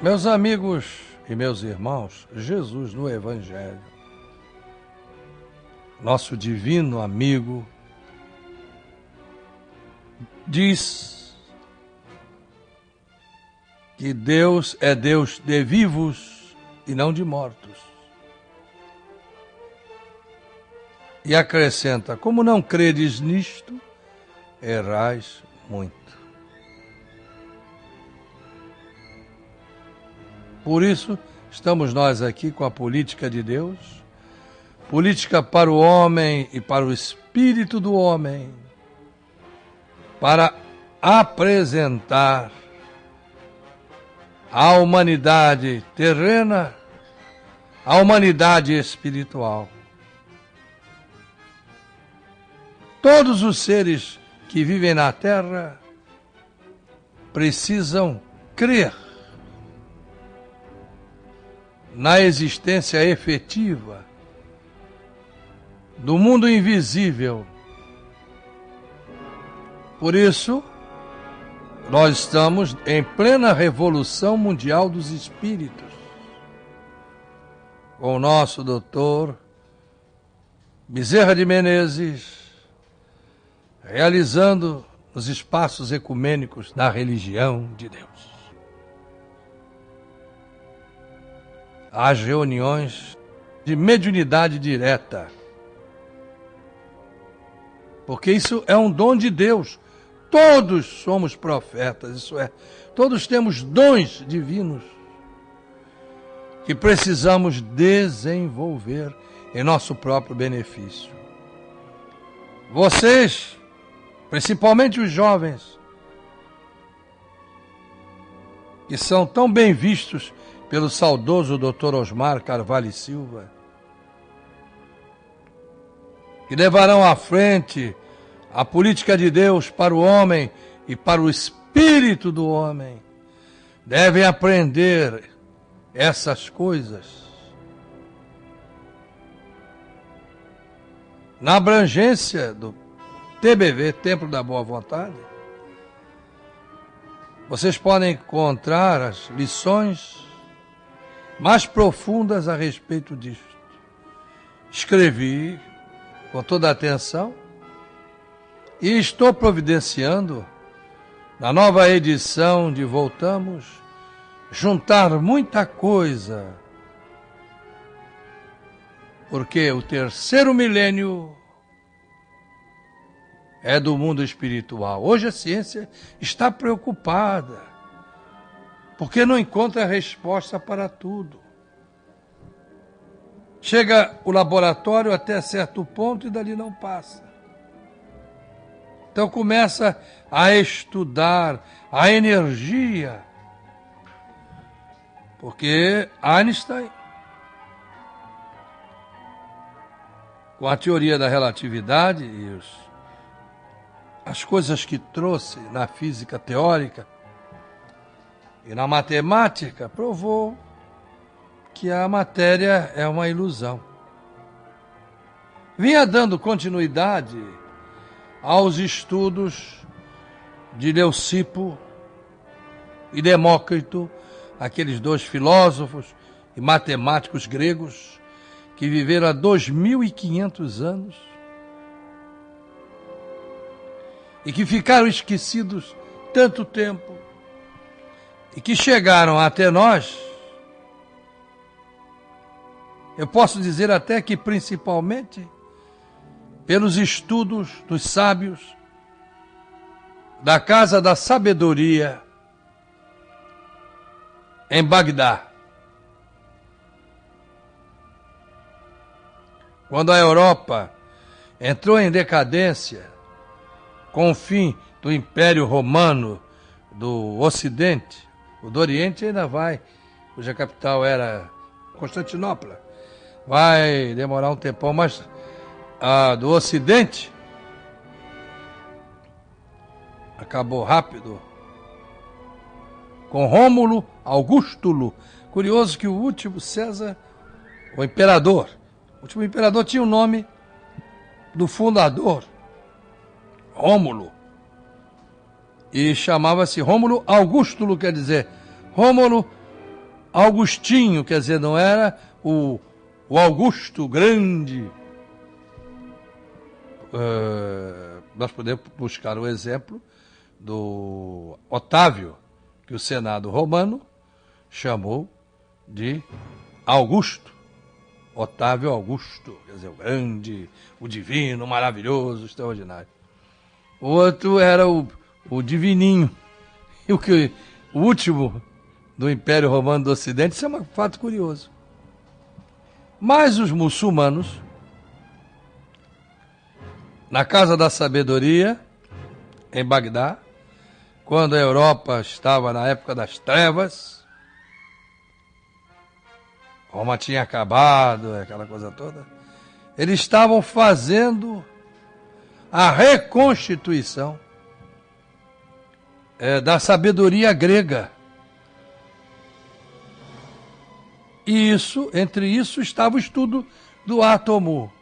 Meus amigos e meus irmãos, Jesus no Evangelho, nosso divino amigo, diz que Deus é Deus de vivos e não de mortos. E acrescenta: como não credes nisto, errais muito. Por isso, estamos nós aqui com a política de Deus, política para o homem e para o espírito do homem, para apresentar à humanidade terrena, à humanidade espiritual. Todos os seres que vivem na Terra precisam crer na existência efetiva do mundo invisível. Por isso, nós estamos em plena revolução mundial dos espíritos, com o nosso doutor Bezerra de Menezes, realizando os espaços ecumênicos da religião de Deus. As reuniões de mediunidade direta, porque isso é um dom de Deus. Todos somos profetas, isso é, todos temos dons divinos que precisamos desenvolver em nosso próprio benefício. Vocês, principalmente os jovens, que são tão bem vistos pelo saudoso Dr. Osmar Carvalho e Silva, que levarão à frente a política de Deus para o homem e para o espírito do homem, devem aprender essas coisas na abrangência do TBV, Templo da Boa Vontade. Vocês podem encontrar as lições mais profundas a respeito disso. Escrevi com toda a atenção e estou providenciando, na nova edição de Voltamos, juntar muita coisa, porque o terceiro milênio é do mundo espiritual. Hoje a ciência está preocupada, porque não encontra resposta para tudo. Chega o laboratório até certo ponto e dali não passa. Então começa a estudar a energia, porque Einstein, com a teoria da relatividade e as coisas que trouxe na física teórica e na matemática, provou que a matéria é uma ilusão. Vinha dando continuidade aos estudos de Leucipo e Demócrito, aqueles dois filósofos e matemáticos gregos que viveram há 2500 anos e que ficaram esquecidos tanto tempo e que chegaram até nós. Eu posso dizer até que principalmente pelos estudos dos sábios da Casa da Sabedoria em Bagdá. Quando a Europa entrou em decadência com o fim do Império Romano do Ocidente, o do Oriente ainda vai, cuja capital era Constantinopla. Vai demorar um tempão, mas a do Ocidente acabou rápido, com Rômulo Augustulo. Curioso que o último César, o imperador, o último imperador tinha o nome do fundador, Rômulo. E chamava-se Rômulo Augustulo, quer dizer, Rômulo Augustinho, quer dizer, não era o Augusto Grande. Nós podemos buscar o exemplo do Otávio, que o Senado romano chamou de Augusto. Otávio Augusto, quer dizer, o grande, o divino, o maravilhoso, o extraordinário. O outro era o divininho. E o último do Império Romano do Ocidente, isso é um fato curioso. Mas os muçulmanos, na Casa da Sabedoria, em Bagdá, quando a Europa estava na época das trevas, Roma tinha acabado, aquela coisa toda, eles estavam fazendo a reconstituição da sabedoria grega. E entre isso estava o estudo do átomo.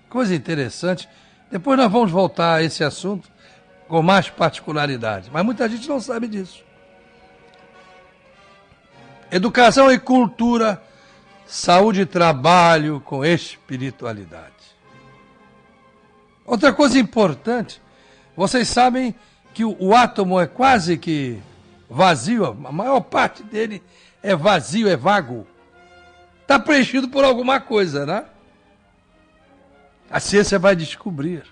Coisa interessante. Depois nós vamos voltar a esse assunto com mais particularidade. Mas muita gente não sabe disso. Educação e cultura, saúde e trabalho com espiritualidade. Outra coisa importante, vocês sabem que o átomo é quase que vazio, a maior parte dele é vazio, é vago. Está preenchido por alguma coisa, né? A ciência vai descobrir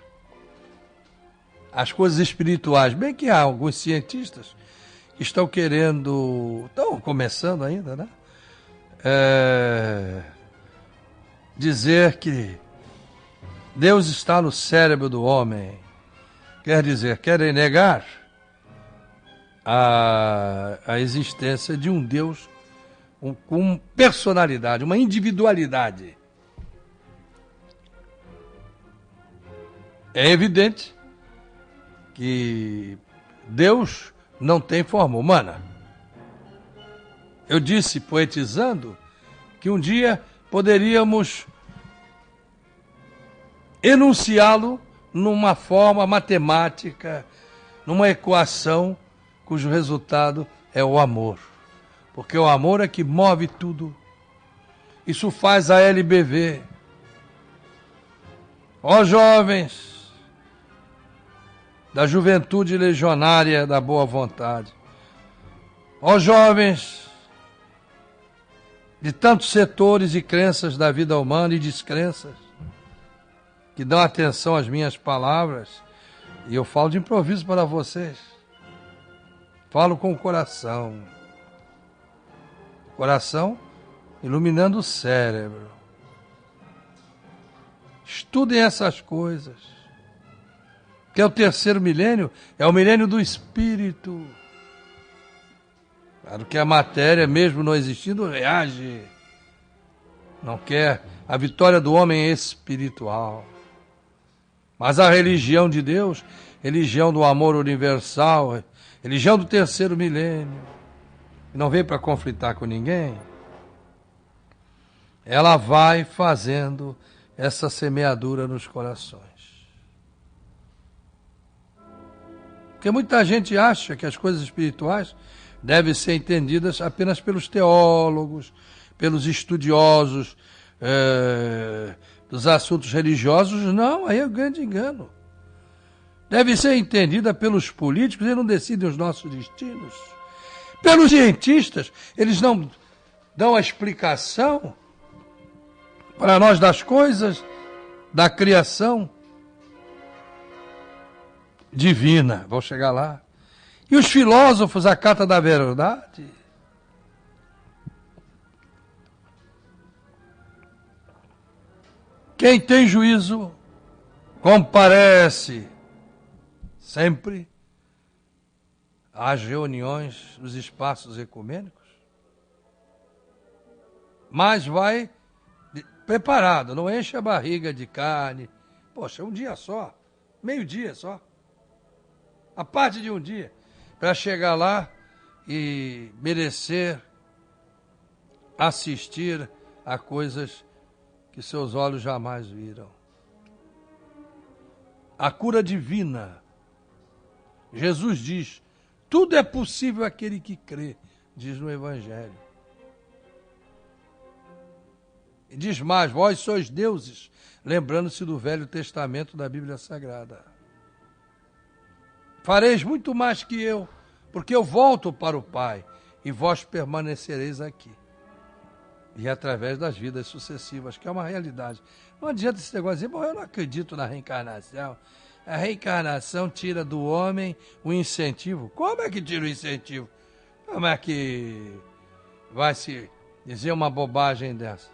as coisas espirituais. Bem que há alguns cientistas que estão começando ainda, né? Dizer que Deus está no cérebro do homem. Quer dizer, querem negar a existência de um Deus com personalidade, uma individualidade. É evidente que Deus não tem forma humana. Eu disse, poetizando, que um dia poderíamos enunciá-lo numa forma matemática, numa equação cujo resultado é o amor. Porque o amor é que move tudo. Isso faz a LBV. Ó jovens da juventude legionária da boa vontade, ó jovens de tantos setores e crenças da vida humana e descrenças, que dão atenção às minhas palavras, e eu falo de improviso para vocês. Falo com o coração. Coração iluminando o cérebro. Estudem essas coisas. Que é o terceiro milênio, é o milênio do espírito. Claro que a matéria, mesmo não existindo, reage. Não quer a vitória do homem espiritual. Mas a religião de Deus, religião do amor universal, religião do terceiro milênio, que não veio para conflitar com ninguém, ela vai fazendo essa semeadura nos corações. Porque muita gente acha que as coisas espirituais devem ser entendidas apenas pelos teólogos, pelos estudiosos dos assuntos religiosos. Não, aí é um grande engano. Deve ser entendida pelos políticos, eles não decidem os nossos destinos. Pelos cientistas, eles não dão a explicação para nós das coisas da criação divina. Vou chegar lá. E os filósofos, a carta da verdade. Quem tem juízo comparece sempre às reuniões dos espaços ecumênicos, mas vai preparado, não enche a barriga de carne. Poxa, um dia só, meio-dia só, a parte de um dia, para chegar lá e merecer assistir a coisas que seus olhos jamais viram. A cura divina. Jesus diz, Tudo é possível àquele que crê, diz no Evangelho. E diz mais, vós sois deuses, lembrando-se do Velho Testamento da Bíblia Sagrada. Fareis muito mais que eu, porque eu volto para o Pai, e vós permanecereis aqui. E através das vidas sucessivas, que é uma realidade. Não adianta esse negócio de dizer, bom, eu não acredito na reencarnação. A reencarnação tira do homem o incentivo. Como é que tira o incentivo? Como é que vai se dizer uma bobagem dessa?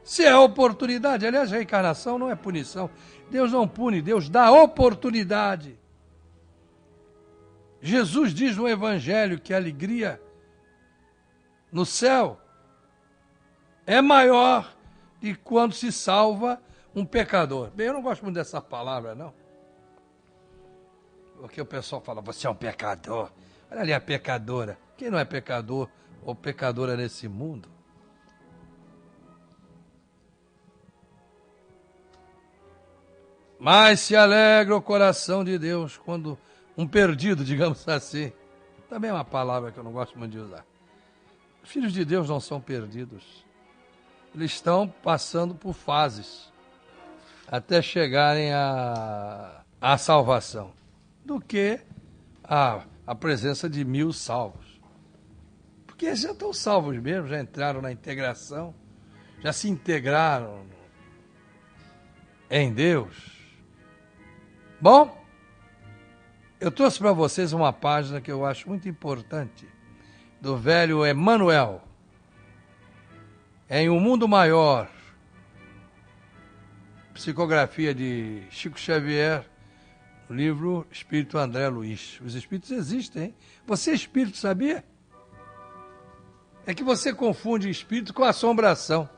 Se é oportunidade, aliás, a reencarnação não é punição. Deus não pune, Deus dá oportunidade. Jesus diz no Evangelho que a alegria no céu é maior de quando se salva um pecador. Bem, eu não gosto muito dessa palavra, não. Porque o pessoal fala, você é um pecador. Olha ali a pecadora. Quem não é pecador ou pecadora nesse mundo? Mas se alegra o coração de Deus quando um perdido, digamos assim, também é uma palavra que eu não gosto muito de usar. Os filhos de Deus não são perdidos. Eles estão passando por fases até chegarem à salvação, do que a presença de 1000 salvos. Porque eles já estão salvos mesmo, já entraram na integração, já se integraram em Deus. Bom, eu trouxe para vocês uma página que eu acho muito importante, do velho Emmanuel, em Um Mundo Maior, psicografia de Chico Xavier, o livro Espírito André Luiz. Os espíritos existem, hein? Você é espírito, sabia? É que você confunde espírito com assombração.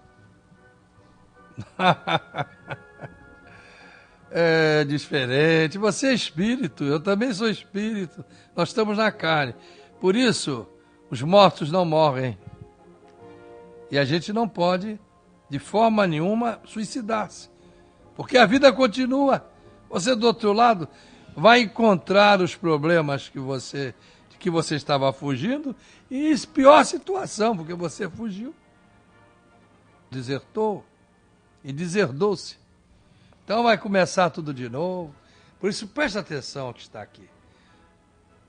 É diferente. Você é espírito, eu também sou espírito. Nós estamos na carne. Por isso, os mortos não morrem. E a gente não pode, de forma nenhuma, suicidar-se. Porque a vida continua. Você, do outro lado, vai encontrar os problemas de que você estava fugindo e pior situação, porque você fugiu, desertou e deserdou-se. Então vai começar tudo de novo. Por isso, preste atenção ao que está aqui.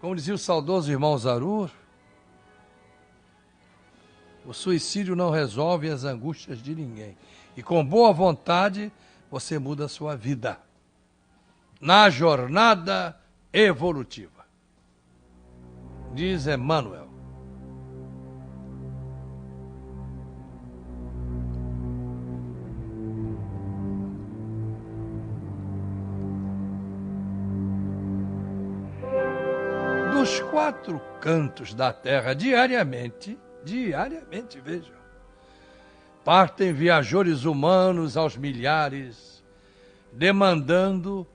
Como dizia o saudoso irmão Zarur, o suicídio não resolve as angústias de ninguém. E com boa vontade, você muda a sua vida na jornada evolutiva. Diz Emmanuel. Dos 4 cantos da terra, diariamente, vejam, partem viajores humanos aos milhares, demandando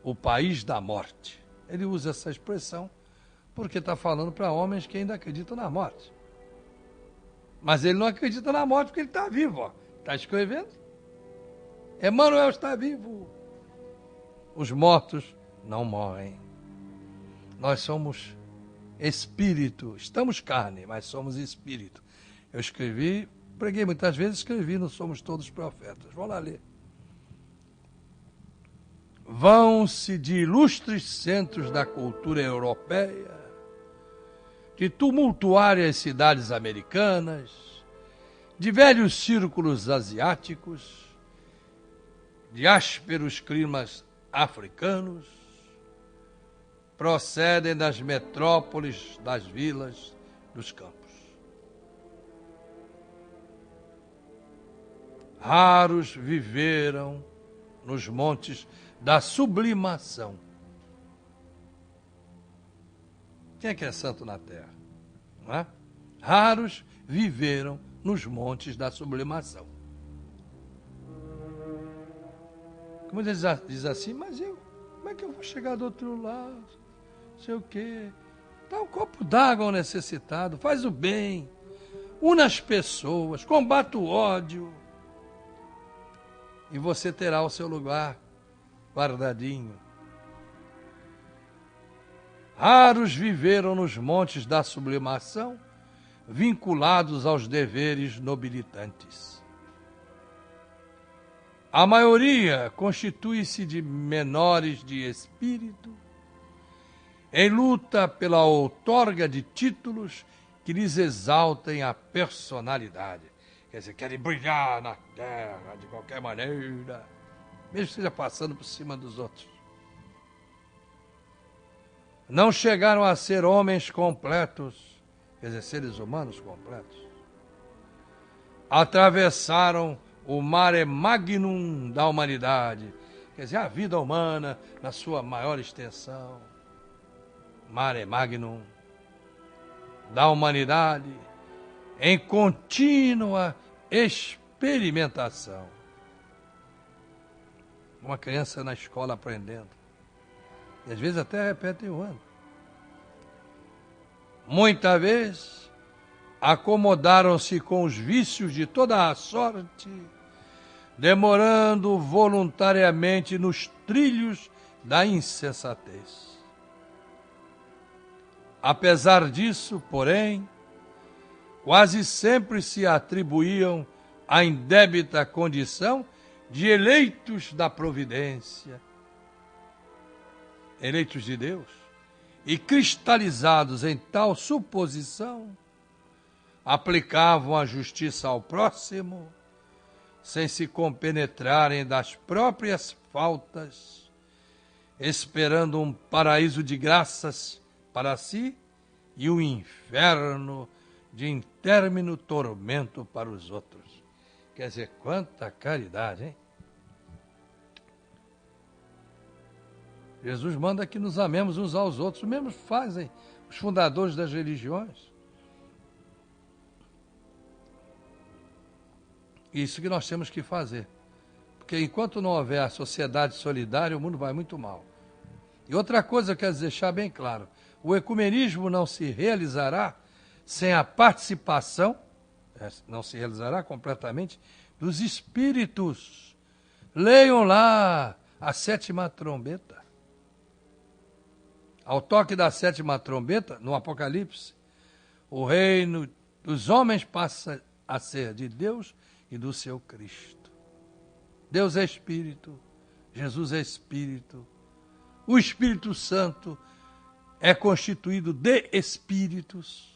o país da morte. Ele usa essa expressão porque está falando para homens que ainda acreditam na morte. Mas ele não acredita na morte porque ele está vivo. Está escrevendo? Emmanuel está vivo. Os mortos não morrem. Nós somos espírito. Estamos carne, mas somos espírito. Eu preguei muitas vezes, escrevi no Somos Todos Profetas. Vamos lá ler. Vão-se de ilustres centros da cultura europeia, de tumultuárias cidades americanas, de velhos círculos asiáticos, de ásperos climas africanos, procedem das metrópoles, das vilas, dos campos. Raros viveram nos montes da sublimação. Quem é que é santo na terra? Não é? Raros viveram nos montes da sublimação. Como eles diz assim, mas como é que eu vou chegar do outro lado? Não sei o quê. Dá um copo d'água ao necessitado, faz o bem, une as pessoas, combate o ódio. E você terá o seu lugar guardadinho. Raros viveram nos montes da sublimação, vinculados aos deveres nobilitantes. A maioria constitui-se de menores de espírito, em luta pela outorga de títulos que lhes exaltem a personalidade. Quer dizer, querem brilhar na terra de qualquer maneira, mesmo que seja passando por cima dos outros. Não chegaram a ser homens completos, quer dizer, seres humanos completos. Atravessaram o mare magnum da humanidade, quer dizer, a vida humana na sua maior extensão. Mare magnum da humanidade em contínua experimentação. Uma criança na escola aprendendo. E às vezes até repete o ano. Muitas vezes acomodaram-se com os vícios de toda a sorte, demorando voluntariamente nos trilhos da insensatez. Apesar disso, porém, quase sempre se atribuíam a indébita condição de eleitos da providência, eleitos de Deus, e cristalizados em tal suposição, aplicavam a justiça ao próximo, sem se compenetrarem das próprias faltas, esperando um paraíso de graças para si e um inferno de intermino tormento para os outros. Quer dizer, quanta caridade, hein? Jesus manda que nos amemos uns aos outros, mesmo fazem os fundadores das religiões. Isso que nós temos que fazer. Porque enquanto não houver a sociedade solidária, o mundo vai muito mal. E outra coisa eu quero deixar bem claro, o ecumenismo não se realizará sem a participação, não se realizará completamente, dos espíritos. Leiam lá a 7ª trombeta. Ao toque da 7ª trombeta, no Apocalipse, o reino dos homens passa a ser de Deus e do seu Cristo. Deus é Espírito, Jesus é Espírito, o Espírito Santo é constituído de espíritos.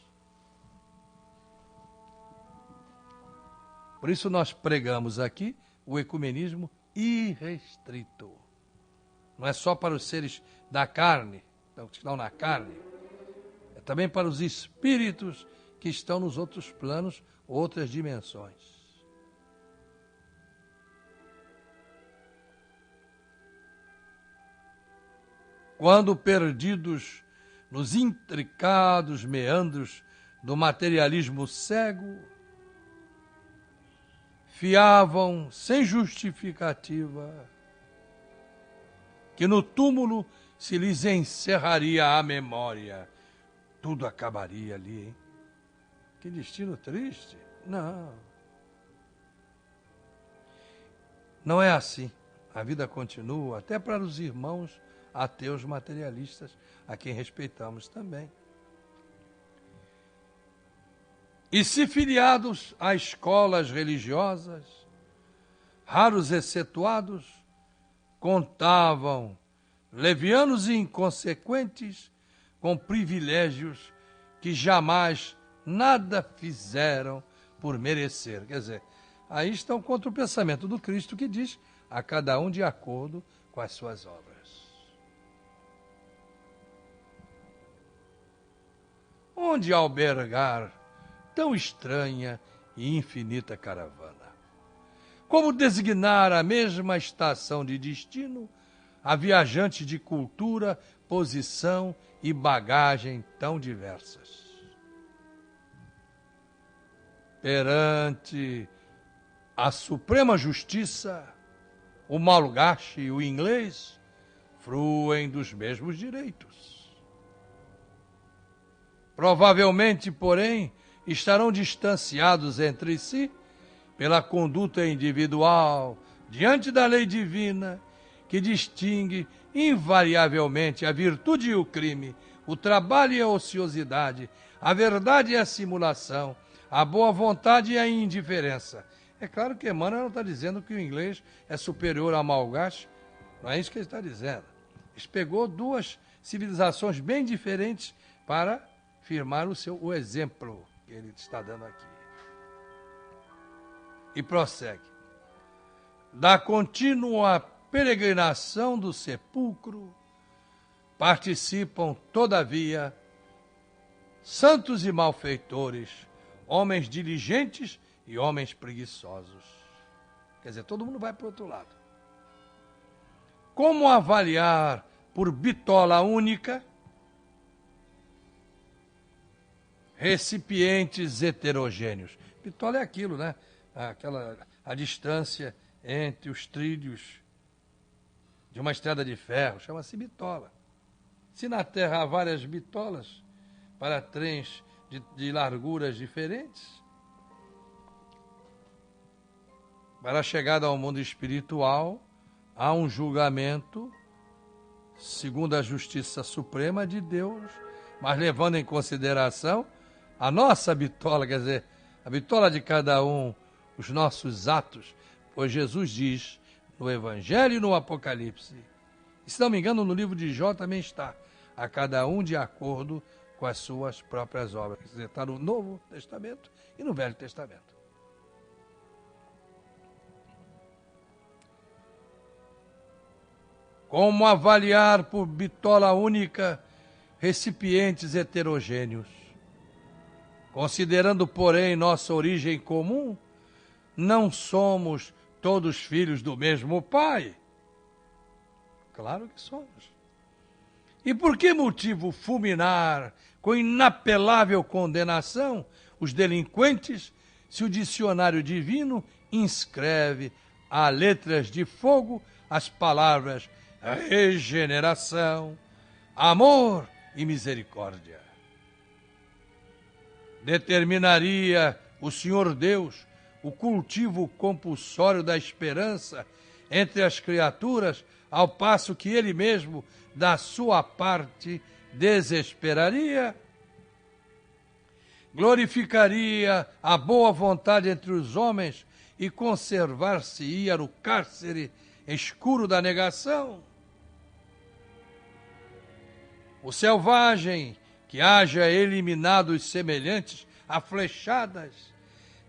Por isso nós pregamos aqui o ecumenismo irrestrito. Não é só para os seres da carne, que estão na carne, é também para os espíritos que estão nos outros planos, outras dimensões. Quando perdidos nos intricados meandros do materialismo cego, fiavam sem justificativa que no túmulo se lhes encerraria a memória. Tudo acabaria ali, hein? Que destino triste. Não. Não é assim. A vida continua, até para os irmãos ateus materialistas, a quem respeitamos também. E se filiados a escolas religiosas, raros excetuados, contavam, levianos e inconsequentes, com privilégios que jamais nada fizeram por merecer. Quer dizer, aí estão contra o pensamento do Cristo que diz a cada um de acordo com as suas obras. Onde albergar tão estranha e infinita caravana? Como designar a mesma estação de destino a viajantes de cultura, posição e bagagem tão diversas? Perante a suprema justiça, o malgache e o inglês fruem dos mesmos direitos. Provavelmente, porém, estarão distanciados entre si pela conduta individual diante da lei divina que distingue invariavelmente a virtude e o crime, o trabalho e a ociosidade, a verdade e a simulação, a boa vontade e a indiferença. É claro que Emmanuel não está dizendo que o inglês é superior ao malgache, não é isso que ele está dizendo. Ele pegou duas civilizações bem diferentes para firmar o exemplo que ele está dando aqui. E prossegue. Da contínua peregrinação do sepulcro participam, todavia, santos e malfeitores, homens diligentes e homens preguiçosos. Quer dizer, todo mundo vai para o outro lado. Como avaliar por bitola única recipientes heterogêneos? Bitola é aquilo, né? A distância entre os trilhos de uma estrada de ferro, chama-se bitola. Se na Terra há várias bitolas para trens de larguras diferentes, para a chegada ao mundo espiritual, há um julgamento segundo a justiça suprema de Deus, mas levando em consideração a nossa bitola, quer dizer, a bitola de cada um, os nossos atos, pois Jesus diz no Evangelho e no Apocalipse, e se não me engano no livro de Jó também está, a cada um de acordo com as suas próprias obras. Quer dizer, está no Novo Testamento e no Velho Testamento. Como avaliar por bitola única recipientes heterogêneos? Considerando, porém, nossa origem comum, não somos todos filhos do mesmo Pai? Claro que somos. E por que motivo fulminar com inapelável condenação os delinquentes, se o dicionário divino inscreve a letras de fogo as palavras regeneração, amor e misericórdia? Determinaria o Senhor Deus o cultivo compulsório da esperança entre as criaturas, ao passo que ele mesmo, da sua parte, desesperaria? Glorificaria a boa vontade entre os homens e conservar-se-ia no cárcere escuro da negação? O selvagem, que haja eliminado os semelhantes a flechadas,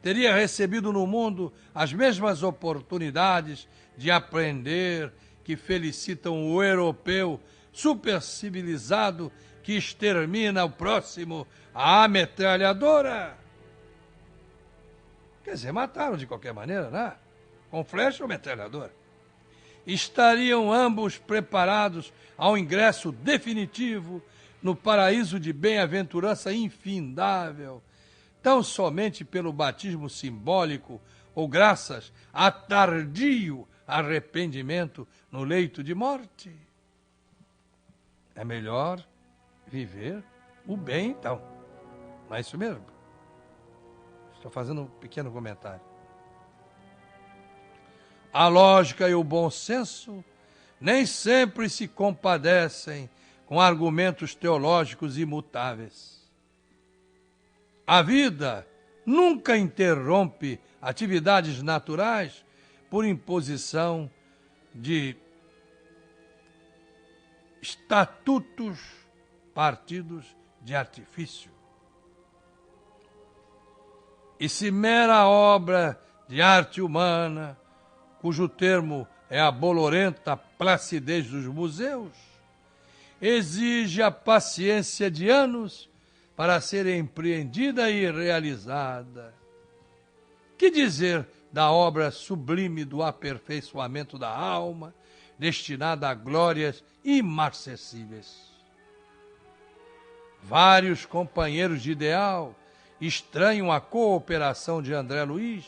teria recebido no mundo as mesmas oportunidades de aprender que felicitam o europeu supercivilizado que extermina o próximo à metralhadora? Quer dizer, mataram de qualquer maneira, né? Com flecha ou metralhadora. Estariam ambos preparados ao ingresso definitivo no paraíso de bem-aventurança infindável, tão somente pelo batismo simbólico ou graças a tardio arrependimento no leito de morte? É melhor viver o bem, então. Não é isso mesmo? Estou fazendo um pequeno comentário. A lógica e o bom senso nem sempre se compadecem com argumentos teológicos imutáveis. A vida nunca interrompe atividades naturais por imposição de estatutos partidos de artifício. E se mera obra de arte humana, cujo termo é a bolorenta placidez dos museus, exige a paciência de anos para ser empreendida e realizada, que dizer da obra sublime do aperfeiçoamento da alma, destinada a glórias imarcessíveis? Vários companheiros de ideal estranham a cooperação de André Luiz,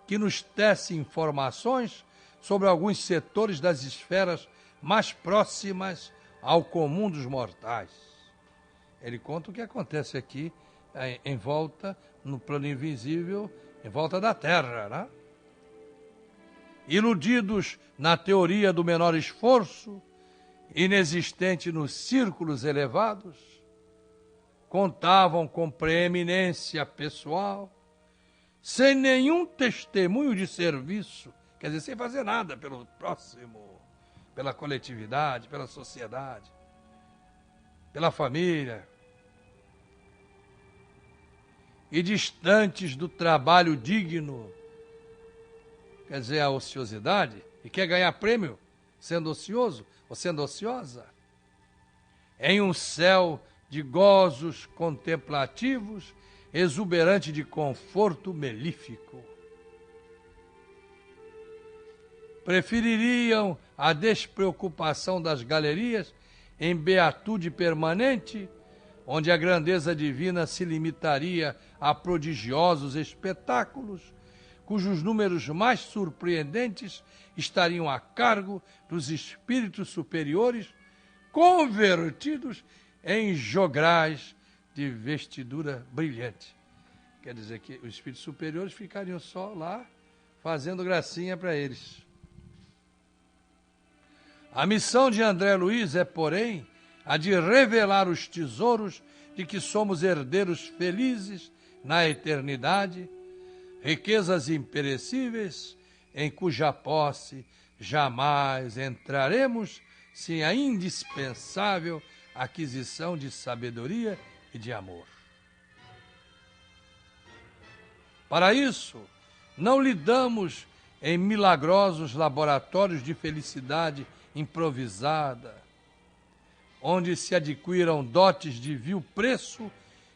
que nos tece informações sobre alguns setores das esferas mais próximas ao comum dos mortais. Ele conta o que acontece aqui em volta, no plano invisível, em volta da Terra, né? Iludidos na teoria do menor esforço, inexistente nos círculos elevados, contavam com preeminência pessoal, sem nenhum testemunho de serviço, quer dizer, sem fazer nada pelo próximo, pela coletividade, pela sociedade, pela família, e distantes do trabalho digno, quer dizer, a ociosidade, e quer ganhar prêmio sendo ocioso ou sendo ociosa, em um céu de gozos contemplativos, exuberante de conforto melífico. Prefeririam a despreocupação das galerias em beatude permanente, onde a grandeza divina se limitaria a prodigiosos espetáculos, cujos números mais surpreendentes estariam a cargo dos espíritos superiores, convertidos em jograis de vestidura brilhante. Quer dizer que os espíritos superiores ficariam só lá, fazendo gracinha para eles. A missão de André Luiz é, porém, a de revelar os tesouros de que somos herdeiros felizes na eternidade, riquezas imperecíveis em cuja posse jamais entraremos sem a indispensável aquisição de sabedoria e de amor. Para isso, não lidamos em milagrosos laboratórios de felicidade improvisada, onde se adquiram dotes de vil preço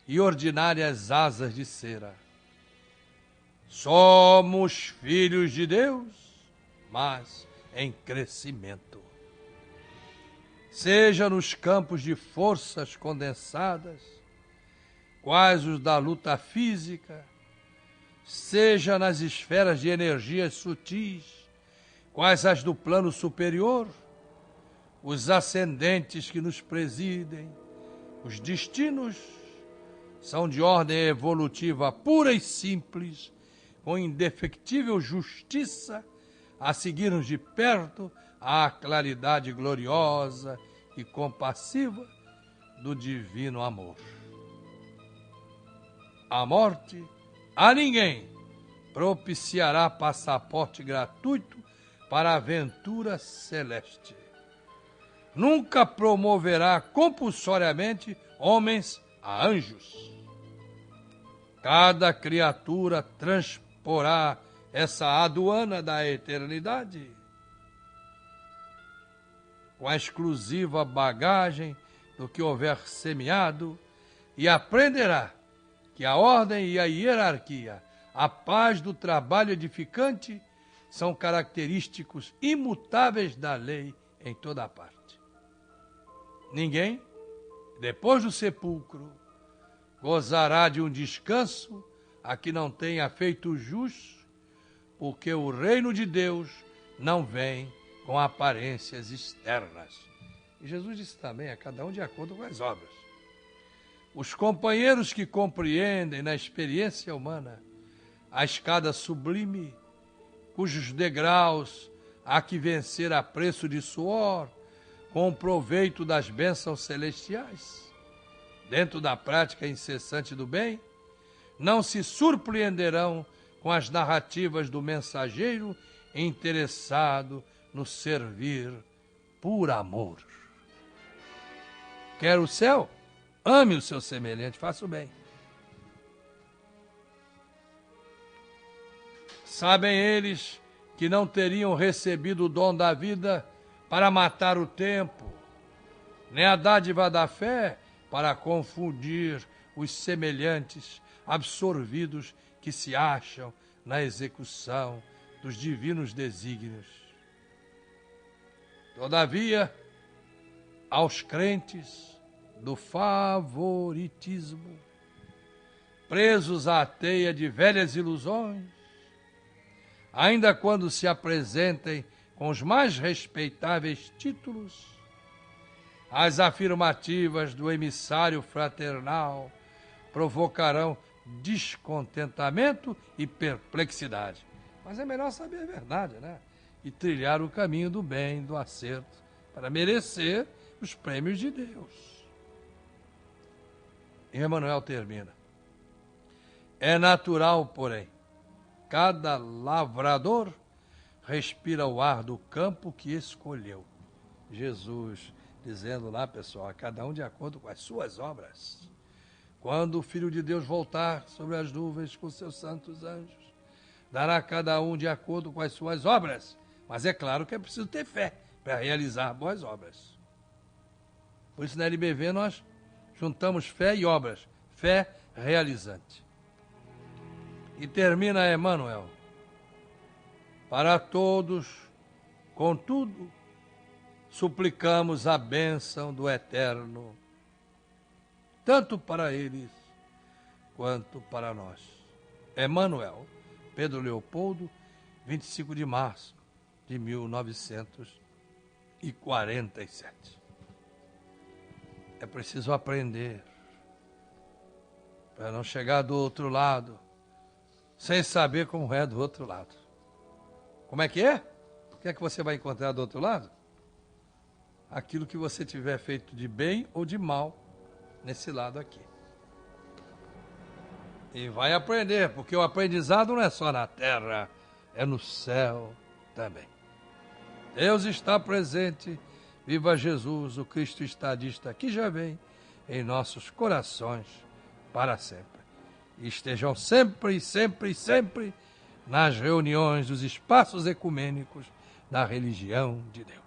e ordinárias asas de cera. Somos filhos de Deus, mas em crescimento. Seja nos campos de forças condensadas, quais os da luta física, seja nas esferas de energias sutis, quais as do plano superior, os ascendentes que nos presidem, os destinos são de ordem evolutiva pura e simples, com indefectível justiça, a seguir-nos de perto a claridade gloriosa e compassiva do divino amor. A morte a ninguém propiciará passaporte gratuito para a aventura celeste. Nunca promoverá compulsoriamente homens a anjos. Cada criatura transporá essa aduana da eternidade com a exclusiva bagagem do que houver semeado e aprenderá que a ordem e a hierarquia, a paz do trabalho edificante são característicos imutáveis da lei em toda a parte. Ninguém, depois do sepulcro, gozará de um descanso a que não tenha feito jus, porque o reino de Deus não vem com aparências externas. E Jesus disse também, a cada um de acordo com as obras. Os companheiros que compreendem na experiência humana a escada sublime, cujos degraus há que vencer a preço de suor, com o proveito das bênçãos celestiais, dentro da prática incessante do bem, não se surpreenderão com as narrativas do mensageiro interessado no servir por amor. Quer o céu? Ame o seu semelhante, faça o bem. Sabem eles que não teriam recebido o dom da vida para matar o tempo, nem a dádiva da fé para confundir os semelhantes absorvidos que se acham na execução dos divinos desígnios. Todavia, aos crentes do favoritismo, presos à teia de velhas ilusões, ainda quando se apresentem com os mais respeitáveis títulos, as afirmativas do emissário fraternal provocarão descontentamento e perplexidade. Mas é melhor saber a verdade, né? E trilhar o caminho do bem, do acerto para merecer os prêmios de Deus. E Emmanuel termina. É natural, porém, cada lavrador respira o ar do campo que escolheu. Jesus dizendo lá, pessoal, a cada um de acordo com as suas obras. Quando o Filho de Deus voltar sobre as nuvens com seus santos anjos, dará a cada um de acordo com as suas obras. Mas é claro que é preciso ter fé para realizar boas obras. Por isso, na LBV, nós juntamos fé e obras. Fé realizante. E termina Emmanuel. Para todos, contudo, suplicamos a bênção do Eterno, tanto para eles quanto para nós. Emmanuel, Pedro Leopoldo, 25 de março de 1947. É preciso aprender para não chegar do outro lado sem saber como é do outro lado. Como é que é? O que é que você vai encontrar do outro lado? Aquilo que você tiver feito de bem ou de mal nesse lado aqui. E vai aprender, porque o aprendizado não é só na terra, é no céu também. Deus está presente, viva Jesus, o Cristo estadista, que já vem em nossos corações para sempre. E estejam sempre, sempre, sempre nas reuniões dos espaços ecumênicos da religião de Deus.